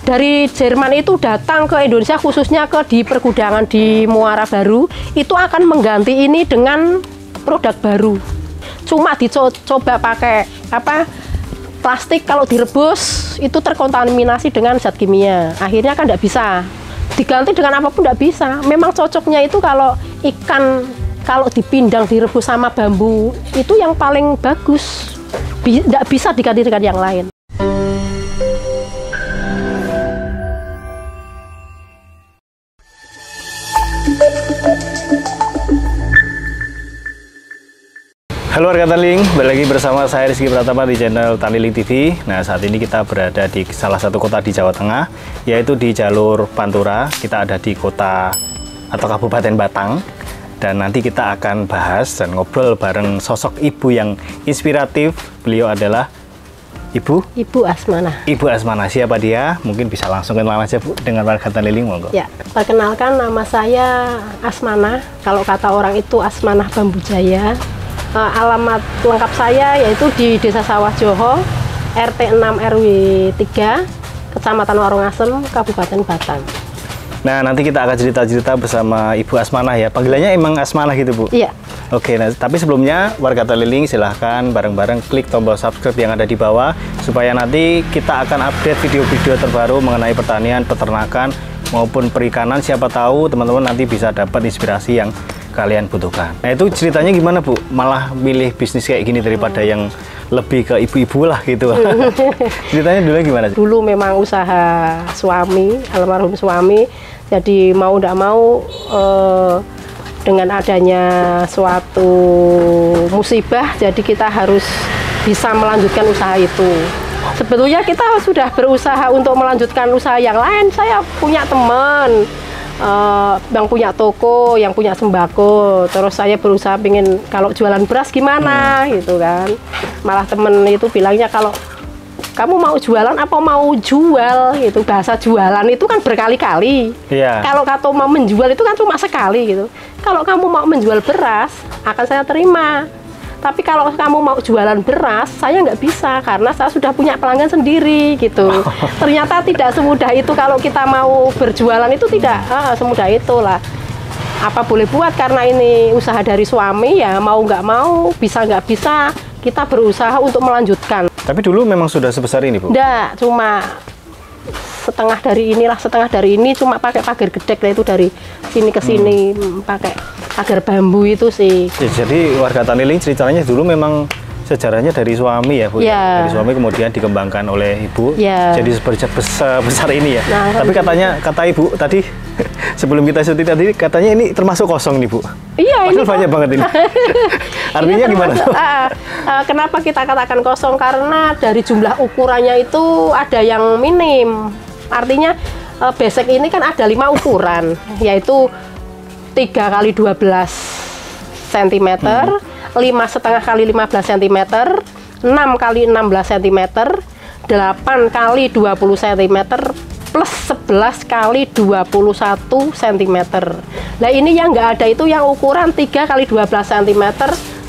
dari Jerman itu datang ke Indonesia, khususnya di pergudangan di Muara Baru, itu akan mengganti ini dengan produk baru. Cuma dicoba pakai plastik, kalau direbus itu terkontaminasi dengan zat kimia. Akhirnya kan tidak bisa diganti dengan apapun, tidak bisa. Memang cocoknya itu kalau ikan, kalau dipindang direbus sama bambu, itu yang paling bagus. Tidak bisa diganti dengan yang lain. Halo warga Taniling, balik lagi bersama saya Rizky Pratama di channel Taniling TV. Nah, saat ini kita berada di salah satu kota di Jawa Tengah, yaitu di jalur Pantura. Kita ada di kota atau Kabupaten Batang. Dan nanti kita akan bahas dan ngobrol bareng sosok ibu yang inspiratif. Beliau adalah Ibu Asmana. Ibu Asmana, siapa dia? Mungkin bisa langsung kenalan aja Bu dengan warga Taniling, monggo. Ya, perkenalkan, nama saya Asmana. Kalau kata orang itu Asmana Bambujaya. Alamat lengkap saya yaitu di Desa Sawah Joho, RT 6 RW 3, Kecamatan Warungasem, Kabupaten Batang. Nah, nanti kita akan cerita-cerita bersama Ibu Asmana ya. Panggilannya emang Asmana gitu, Bu? Iya. Oke, nah, tapi sebelumnya warga Taniling silahkan bareng-bareng klik tombol subscribe yang ada di bawah, supaya nanti kita akan update video-video terbaru mengenai pertanian, peternakan, maupun perikanan. Siapa tahu teman-teman nanti bisa dapat inspirasi yang kalian butuhkan. Nah, itu ceritanya gimana Bu? Malah milih bisnis kayak gini daripada yang lebih ke ibu-ibu lah gitu. Ceritanya dulu gimana? Dulu memang usaha suami, almarhum suami. Jadi mau tidak mau dengan adanya suatu musibah, jadi kita harus bisa melanjutkan usaha itu. Sebetulnya kita sudah berusaha untuk melanjutkan usaha yang lain. Saya punya teman yang punya toko, yang punya sembako, terus saya berusaha pengen kalau jualan beras gimana gitu kan. Malah temen itu bilangnya, kalau kamu mau jualan apa mau jual gitu. Bahasa jualan itu kan berkali-kali. Kalau kata mau menjual itu kan cuma sekali gitu. Kalau kamu mau menjual beras akan saya terima, tapi kalau kamu mau jualan beras, saya nggak bisa karena saya sudah punya pelanggan sendiri gitu. Ternyata tidak semudah itu. Kalau kita mau berjualan itu tidak semudah itulah. Apa boleh buat, karena ini usaha dari suami ya, mau nggak mau, bisa nggak bisa, kita berusaha untuk melanjutkan. Tapi dulu memang sudah sebesar ini, Bu? Nggak, cuma setengah dari ini, cuma pakai pagar gedek lah, itu dari sini ke sini pakai pagar bambu itu sih. Ya, jadi warga Taniling ceritanya dulu memang sejarahnya dari suami ya Bu? Ya. Dari suami kemudian dikembangkan oleh Ibu, ya. Jadi besar ini ya. Nah, tapi kata Ibu tadi sebelum kita syuting tadi, katanya ini termasuk kosong nih Bu? Iya, ini banyak banget ini. Artinya ini gimana? Kenapa kita katakan kosong? Karena dari jumlah ukurannya itu ada yang minim. Artinya besek ini kan ada 5 ukuran, yaitu 3 kali 12 cm, 5,5 kali 15 cm, 6 kali 16 cm, 8 kali 20 cm, plus 11 kali 21 cm. Nah, ini yang nggak ada itu yang ukuran 3 kali 12 cm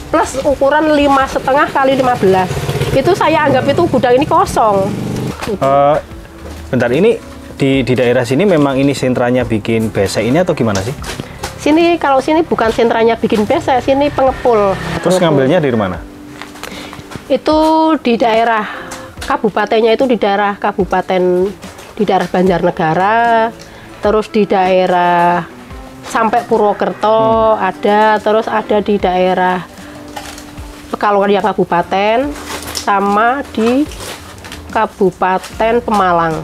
plus ukuran 5,5 kali 15. Itu saya anggap itu gudang ini kosong. Bentar, ini di daerah sini memang ini sentranya bikin besek ini atau gimana sih? Sini, kalau sini bukan sentranya bikin besek, sini pengepul. Terus ngambilnya dari mana? Itu di daerah kabupatennya, itu di daerah kabupaten, di daerah Banjarnegara, terus di daerah sampai Purwokerto ada, terus ada di daerah Pekalongan yang kabupaten, sama di Kabupaten Pemalang.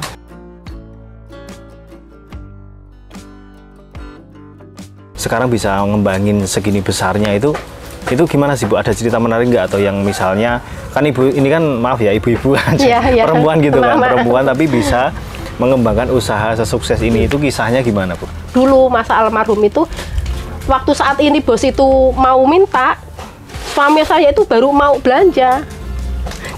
Sekarang bisa ngembangin segini besarnya itu gimana sih Bu? Ada cerita menarik nggak? Atau yang misalnya, kan Ibu ini kan, maaf ya, ibu-ibu aja, perempuan gitu kan, perempuan tapi bisa mengembangkan usaha sesukses ini, itu kisahnya gimana Bu? Dulu masa almarhum itu, waktu saat ini bos itu mau minta, suami saya itu baru mau belanja.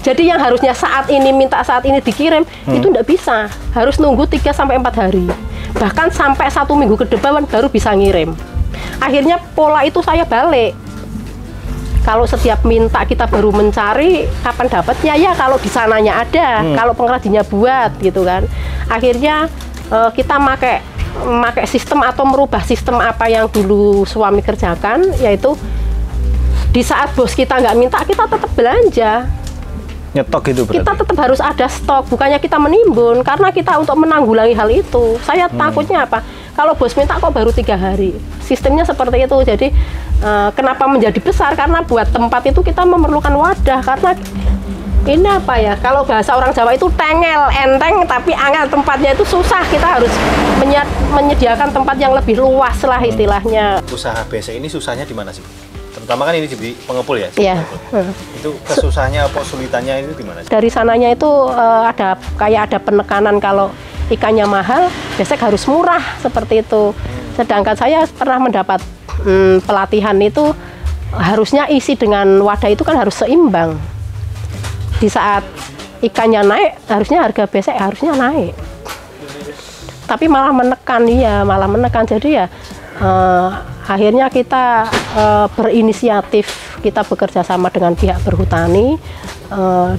Jadi yang harusnya saat ini minta, saat ini dikirim, itu nggak bisa. Harus nunggu 3-4 hari. Bahkan sampai 1 minggu ke depan baru bisa ngirim. Akhirnya pola itu saya balik. Kalau setiap minta kita baru mencari kapan dapatnya, ya kalau di sananya ada, kalau pengrajinnya buat gitu kan. Akhirnya kita pakai sistem atau merubah sistem apa yang dulu suami kerjakan, yaitu di saat bos kita nggak minta, kita tetap belanja. Nyetok itu berarti? Kita tetap harus ada stok, bukannya kita menimbun, karena kita untuk menanggulangi hal itu. Saya takutnya apa? Kalau bos minta kok baru 3 hari. Sistemnya seperti itu. Jadi kenapa menjadi besar? Karena buat tempat itu kita memerlukan wadah. Karena ini apa ya, kalau bahasa orang Jawa itu tengel, enteng, tapi angel, tempatnya itu susah. Kita harus menyediakan tempat yang lebih luas lah istilahnya. Usaha BC ini susahnya di mana sih? Terutama kan ini di pengepul ya? Iya. Itu kesusahannya apa kesulitannya itu di mana sih? Dari sananya itu ada penekanan kalau ikannya mahal, besek harus murah seperti itu. Sedangkan saya pernah mendapat pelatihan itu harusnya isi dengan wadah itu kan harus seimbang. Di saat ikannya naik, harusnya harga besek harusnya naik. Tapi malah menekan. Jadi ya akhirnya kita berinisiatif, kita bekerja sama dengan pihak berhutani,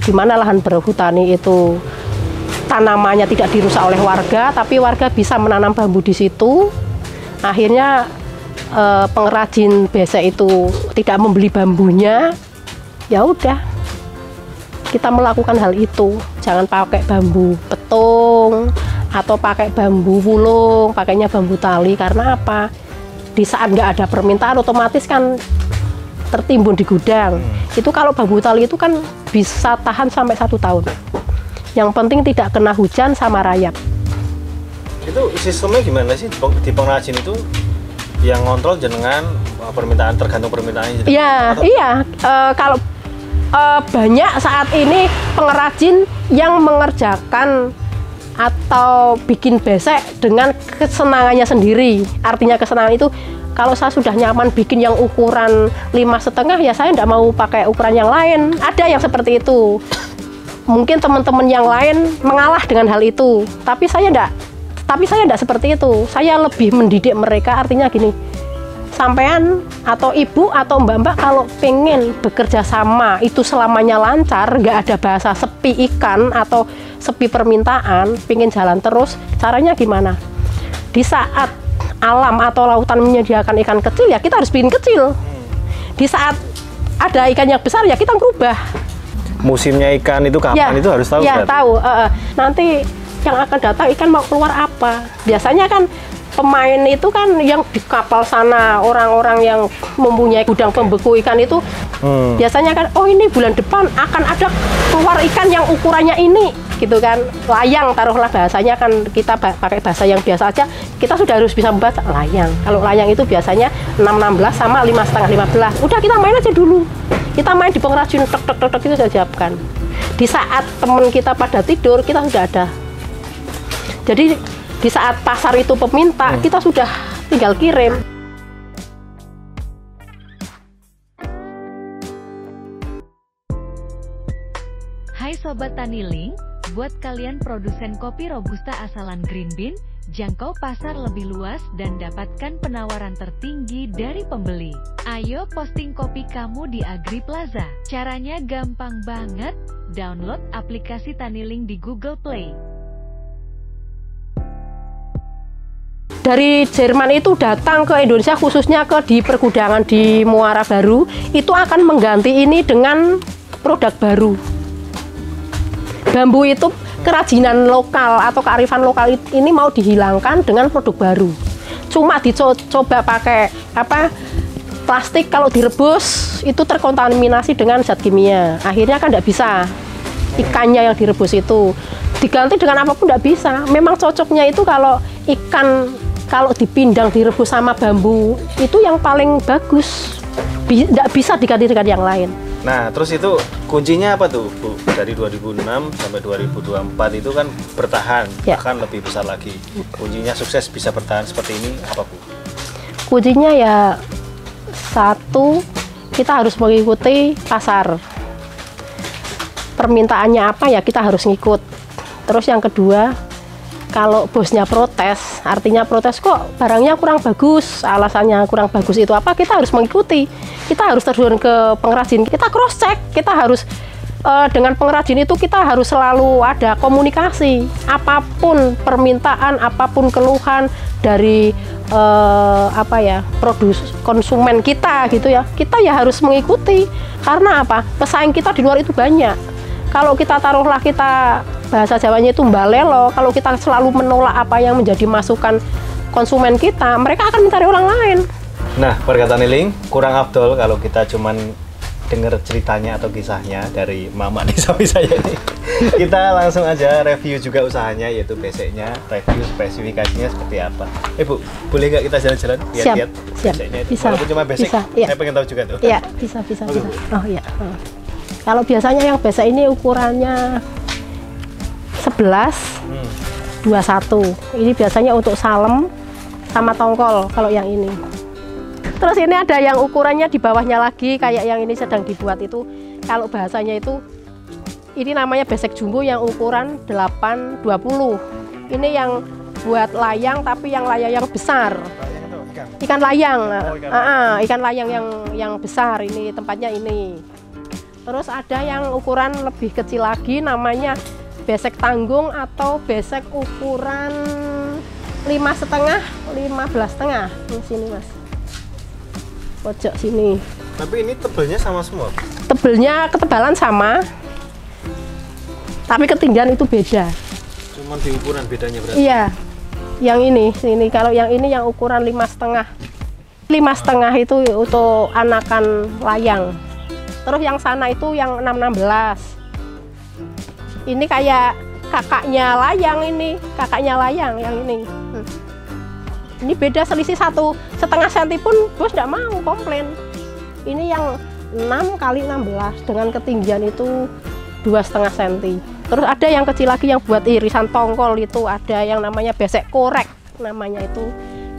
di mana lahan berhutani itu tanamannya tidak dirusak oleh warga, tapi warga bisa menanam bambu di situ. Akhirnya pengrajin besek itu tidak membeli bambunya, ya udah. Kita melakukan hal itu, jangan pakai bambu petung atau pakai bambu wulung, pakainya bambu tali. Karena apa? Di saat nggak ada permintaan, otomatis kan tertimbun di gudang. Itu kalau bambu tali itu kan bisa tahan sampai 1 tahun. Yang penting tidak kena hujan sama rayap. Itu sistemnya gimana sih di pengrajin itu? Yang ngontrol jenengan permintaan, tergantung permintaannya? Iya. Kalau banyak saat ini pengrajin yang mengerjakan atau bikin besek dengan kesenangannya sendiri. Artinya kesenangan itu, kalau saya sudah nyaman bikin yang ukuran 5,5, ya saya tidak mau pakai ukuran yang lain. Ada yang seperti itu. Mungkin teman-teman yang lain mengalah dengan hal itu, tapi saya tidak seperti itu. Saya lebih mendidik mereka. Artinya gini, sampean atau ibu atau mbak-mbak kalau pengen bekerja sama itu selamanya lancar, nggak ada bahasa sepi ikan atau sepi permintaan, pengen jalan terus, caranya gimana? Di saat alam atau lautan menyediakan ikan kecil, ya kita harus bikin kecil. Di saat ada ikan yang besar, ya kita merubah. Musimnya ikan itu kapan itu harus tahu? Ya, tahu. Nanti yang akan datang ikan mau keluar apa? Biasanya kan pemain itu kan yang di kapal sana, orang-orang yang mempunyai gudang pembeku ikan itu biasanya kan, oh ini bulan depan akan ada keluar ikan yang ukurannya ini, gitu kan. Layang, taruhlah bahasanya kan, kita pakai bahasa yang biasa aja, kita sudah harus bisa membaca layang. Kalau layang itu biasanya 6,16 sama 5,5-15. Udah, kita main aja dulu. Kita main di pengrajin, tek itu saya siapkan. Di saat teman kita pada tidur, kita sudah ada. Jadi di saat pasar itu peminta, kita sudah tinggal kirim. Hai Sobat Taniling, buat kalian produsen kopi Robusta asalan Green Bean, jangkau pasar lebih luas dan dapatkan penawaran tertinggi dari pembeli. Ayo posting kopi kamu di Agri Plaza. Caranya gampang banget, download aplikasi Taniling di Google Play. Dari Jerman itu datang ke Indonesia, khususnya di pergudangan di Muara Baru, itu akan mengganti ini dengan produk baru. Bambu itu kerajinan lokal atau kearifan lokal ini mau dihilangkan dengan produk baru. Cuma dicoba pakai plastik, kalau direbus itu terkontaminasi dengan zat kimia. Akhirnya kan tidak bisa ikannya yang direbus itu diganti dengan apapun, tidak bisa. Memang cocoknya itu kalau ikan kalau dipindang direbus sama bambu itu yang paling bagus, tidak bisa diganti dengan yang lain. Nah, terus itu kuncinya apa tuh, Bu? Dari 2006 sampai 2024 itu kan bertahan, bahkan lebih besar lagi. Kuncinya sukses bisa bertahan seperti ini apa, Bu? Kuncinya ya satu, kita harus mengikuti pasar. Permintaannya apa ya kita harus ngikut. Terus yang kedua, kalau bosnya protes, artinya protes kok barangnya kurang bagus, alasannya kurang bagus itu apa, kita harus mengikuti. Kita harus terjun ke pengrajin, kita cross check, kita harus dengan pengrajin itu kita harus selalu ada komunikasi. Apapun permintaan, apapun keluhan dari konsumen kita gitu ya, kita ya harus mengikuti. Karena apa? Pesaing kita di luar itu banyak. Kalau kita taruhlah, kita bahasa Jawanya itu mbalelo, kalau kita selalu menolak apa yang menjadi masukan konsumen kita, mereka akan mencari orang lain. Nah, warga Taniling, kurang afdol kalau kita cuman dengar ceritanya atau kisahnya dari mama di samping saya ini. Kita langsung aja review juga usahanya, yaitu beseknya, review spesifikasinya seperti apa. Bu, boleh nggak kita jalan-jalan lihat-lihat beseknya itu? Bisa. Walaupun cuma besek, ya. saya pengen tahu juga tuh. Iya, bisa. Oh iya. Kalau biasanya yang besek ini ukurannya 11, 21. Ini biasanya untuk salem sama tongkol kalau yang ini. Terus ini ada yang ukurannya di bawahnya lagi, kayak yang ini sedang dibuat itu. Kalau bahasanya itu, ini namanya besek jumbo yang ukuran 8-20. Ini yang buat layang, tapi yang layang yang besar. Ikan layang. Ikan layang yang besar, ini tempatnya ini. Terus ada yang ukuran lebih kecil lagi, namanya besek tanggung atau besek ukuran 5,5, 15,5. Di sini Mas. Pojok sini. Tapi ini tebelnya sama semua? Tebelnya, ketebalan sama, tapi ketinggian itu beda. Cuman di ukuran bedanya berarti? Iya, yang ini. Kalau yang ini yang ukuran 5,5. 5,5 itu untuk anakan layang. Terus yang sana itu yang 6-16. Ini kayak kakaknya layang ini, yang ini. Ini beda selisih 1,5 cm pun bos tidak mau komplain. Ini yang 6 kali 16 dengan ketinggian itu 2,5 cm. Terus ada yang kecil lagi yang buat irisan tongkol, itu ada yang namanya besek korek, namanya itu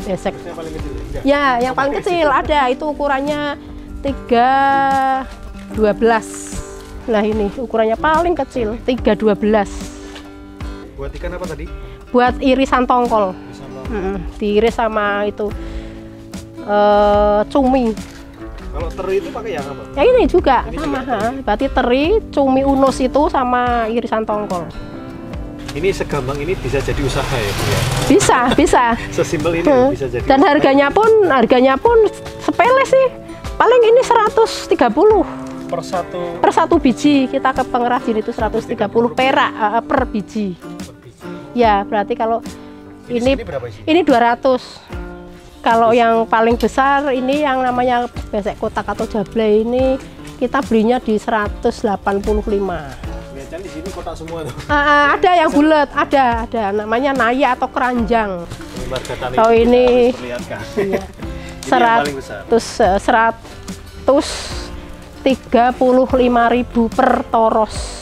besek. Yang paling kecil? Ya, yang paling kecil ada, itu ukurannya 3,12. Nah ini ukurannya paling kecil 3,12. Buat ikan apa tadi? Buat irisan tongkol. Diiris sama itu cumi. Kalau teri itu pakai yang apa? Ya ini juga ini sama, juga berarti teri, cumi unus itu sama irisan tongkol. Ini segampang ini bisa jadi usaha ya? Bisa. Sesimpel ini bisa jadi. Dan harganya pun sepele sih. Paling ini 130 per satu biji. Kita ke pengrajin itu 130 perak per biji. Ya, berarti kalau ini 200. Kalau yang paling besar ini yang namanya besek kotak atau jablay ini kita belinya di 185. Biasanya di sini kotak semua tuh. Ada yang bulat, ada namanya naya atau keranjang. Oh ini iya. 135.000 per toros.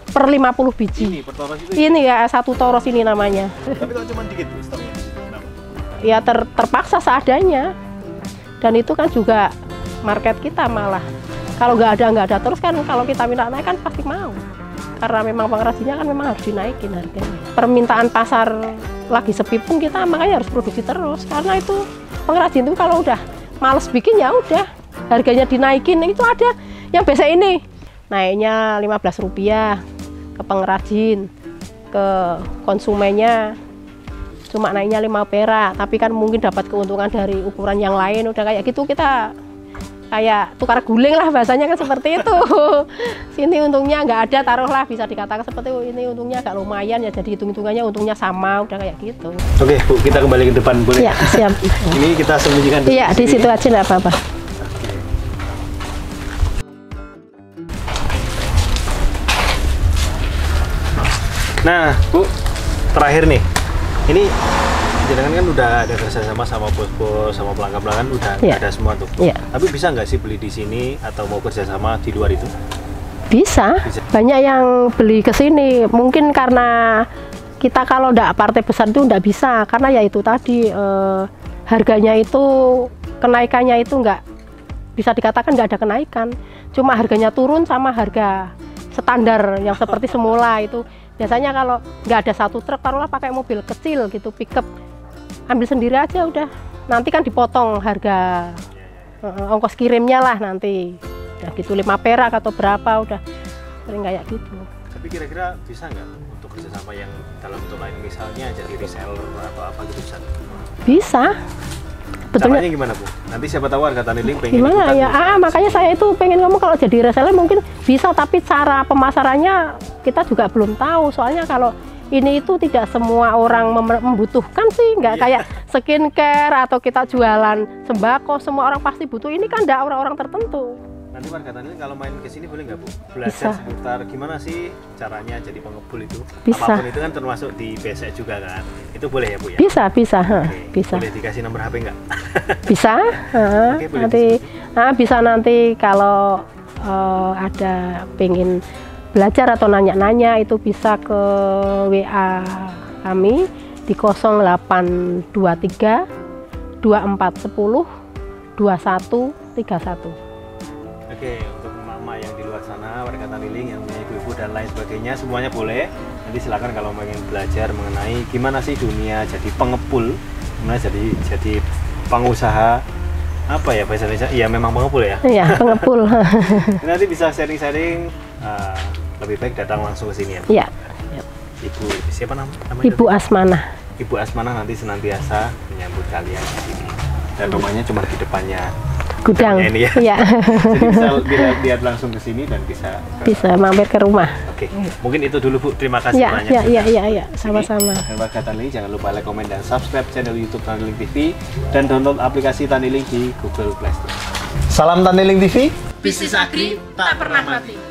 Per 50 biji. Ini per toros itu? Ini ya, satu toros ini namanya. Tapi kok cuma dikit stoknya? Ya terpaksa seadanya. Dan itu kan juga market kita malah. Kalau nggak ada terus kan, kalau kita minta naik kan pasti mau. Karena memang pengrajinnya kan memang harus dinaikin harganya. Permintaan pasar lagi sepi pun kita makanya harus produksi terus. Karena itu pengrajin itu kalau udah males bikin ya udah harganya dinaikin. Itu ada yang biasa ini naiknya Rp15 ke pengrajin, ke konsumennya cuma naiknya 5 perak, tapi kan mungkin dapat keuntungan dari ukuran yang lain. Udah kayak gitu kita kayak tukar guling lah, bahasanya kan seperti itu. Sini untungnya nggak ada, taruhlah bisa dikatakan seperti itu. Ini untungnya agak lumayan ya, jadi hitung-hitungannya untungnya sama, udah kayak gitu. Oke Bu, kita kembali ke depan boleh? Iya, siap. Ini kita sembunyikan dulu. Iya, di situ aja nggak apa-apa. Nah Bu, terakhir nih, ini jangan kan udah ada kerjasama sama bos-bos, sama pelanggan-pelanggan udah ada semua tuh. Tapi bisa nggak sih beli di sini atau mau kerjasama di luar itu? Bisa. Banyak yang beli ke sini. Mungkin karena kita kalau nggak partai besar itu nggak bisa, karena ya itu tadi harganya itu kenaikannya itu nggak bisa dikatakan nggak ada kenaikan. Cuma harganya turun sama harga standar yang seperti semula itu. Biasanya kalau nggak ada satu truk, taruhlah pakai mobil kecil gitu, pickup, ambil sendiri aja udah. Nanti kan dipotong harga ongkos kirimnya lah nanti. Udah gitu 5 perak atau berapa udah. sering kayak gitu. Tapi kira-kira bisa nggak untuk kerjasama yang dalam bentuk lain, misalnya jadi reseller atau apa gitu bisa? Bisa. Betulnya Caranya gimana Bu? Nanti siapa tahu warga Taniling pengen gimana ikutan ya? gitu. Makanya saya itu pengen ngomong kalau jadi reseller mungkin bisa, tapi cara pemasarannya kita juga belum tahu. Soalnya kalau ini itu tidak semua orang membutuhkan sih, nggak kayak skincare atau kita jualan sembako, semua orang pasti butuh. Ini kan nggak orang-orang tertentu. Nanti warga Taniling kalau main ke sini boleh nggak Bu? Belajar Bisa. seputar gimana sih caranya jadi pengepul itu? Bisa. Apapun itu kan termasuk di BSE juga kan? Itu boleh ya Bu ya? Bisa, Oke. bisa. Boleh dikasih nomor HP nggak? Bisa, Oke, boleh nanti bisa nanti kalau ada pengen belajar atau nanya-nanya itu bisa ke WA kami di 0823 2410 2131. Oke, untuk emak-emak yang di luar sana, warga Taniling yang punya ibu-ibu dan lain sebagainya, semuanya boleh. Nanti silakan kalau pengen belajar mengenai gimana sih dunia jadi pengepul, gimana jadi pengusaha, apa ya bahasa Indonesia? Iya memang pengepul ya. Iya, pengepul. Nanti bisa sharing-sharing, lebih baik datang langsung ke sini ya. Iya, Ibu siapa namanya? Ibu Asmanah. Ibu Asmanah nanti senantiasa menyambut kalian di sini. Dan rumahnya cuma di depannya Gudang. ini ya. Iya. Jadi bisa lihat langsung ke sini dan bisa Mampir ke rumah. Oke, mungkin itu dulu Bu. Terima kasih Iya, banyak. iya, sama-sama. Dan warga Taniling jangan lupa like, komen, dan subscribe channel YouTube Taniling TV dan download aplikasi Taniling di Google Play Store. Salam Taniling TV. Bisnis Agri tak pernah mati.